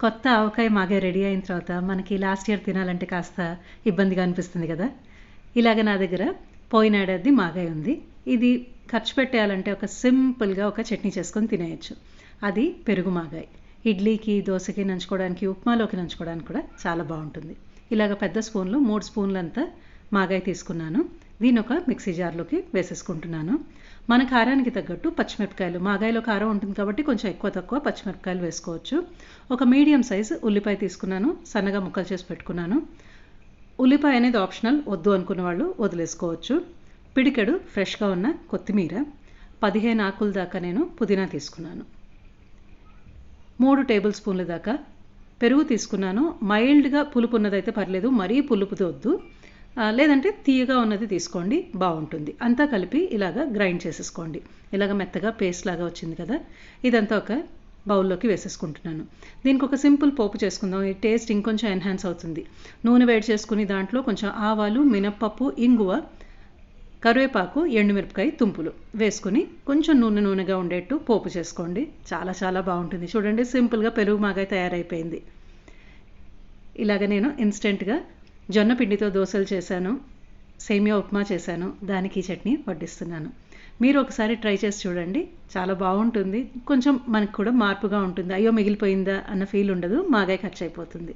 కొత్త ఆవకాయ మాగాయ రెడీ అయిన తర్వాత మనకి లాస్ట్ ఇయర్ తినాలంటే కాస్త ఇబ్బందిగా అనిపిస్తుంది కదా. ఇలాగ నా దగ్గర పోయిన ఏడాది మాగాయ ఉంది. ఇది ఖర్చు పెట్టేయాలంటే ఒక సింపుల్గా ఒక చట్నీ చేసుకొని తినేయచ్చు. అది పెరుగు మాగాయ. ఇడ్లీకి, దోశకి నంచుకోవడానికి, ఉప్మాలోకి నంచుకోవడానికి కూడా చాలా బాగుంటుంది. ఇలాగ పెద్ద స్పూన్లు 3 స్పూన్లంతా మాగాయ తీసుకున్నాను. దీన్ని ఒక మిక్సీ జార్లోకి వేసేసుకుంటున్నాను. మన కారానికి తగ్గట్టు పచ్చిమిరపకాయలు, మాగాయలో కారం ఉంటుంది కాబట్టి కొంచెం ఎక్కువ తక్కువ పచ్చిమిరపకాయలు వేసుకోవచ్చు. ఒక మీడియం సైజు ఉల్లిపాయ తీసుకున్నాను, సన్నగా ముక్కలు చేసి పెట్టుకున్నాను. ఉల్లిపాయ అనేది ఆప్షనల్, వద్దు అనుకున్న వాళ్ళు వదిలేసుకోవచ్చు. పిడికెడు ఫ్రెష్గా ఉన్న కొత్తిమీర, 15 ఆకుల దాకా నేను పుదీనా తీసుకున్నాను. 3 టేబుల్ స్పూన్ల దాకా పెరుగు తీసుకున్నాను. మైల్డ్గా పులుపు ఉన్నదైతే పర్లేదు, మరీ పులుపుది వద్దు. లేదంటే తీయగా ఉన్నది తీసుకోండి, బాగుంటుంది. అంతా కలిపి ఇలాగ గ్రైండ్ చేసేసుకోండి. ఇలాగ మెత్తగా పేస్ట్ లాగా వచ్చింది కదా. ఇదంతా ఒక బౌల్లోకి వేసేసుకుంటున్నాను. దీనికి ఒక సింపుల్ పోపు చేసుకుందాం. ఈ టేస్ట్ ఇంకొంచెం ఎన్హాన్స్ అవుతుంది. నూనె వేడి చేసుకుని దాంట్లో కొంచెం ఆవాలు, మినప్పప్పు, ఇంగువ, కరివేపాకు, ఎండుమిరపకాయ తుంపులు వేసుకుని కొంచెం నూనెగా ఉండేట్టు పోపు చేసుకోండి. చాలా చాలా బాగుంటుంది. చూడండి, సింపుల్గా పెరుగు మాగాయ తయారైపోయింది. ఇలాగ నేను ఇన్స్టెంట్గా జొన్న పిండితో దోశలు చేశాను, సేమియా ఉప్మా చేశాను, దానికి చట్నీ వడ్డిస్తున్నాను. మీరు ఒకసారి ట్రై చేసి చూడండి, చాలా బాగుంటుంది. కొంచెం మనకు కూడా మార్పుగా ఉంటుంది. అయ్యో మిగిలిపోయిందా అన్న ఫీల్ ఉండదు, మాగాయ ఖర్చు అయిపోతుంది.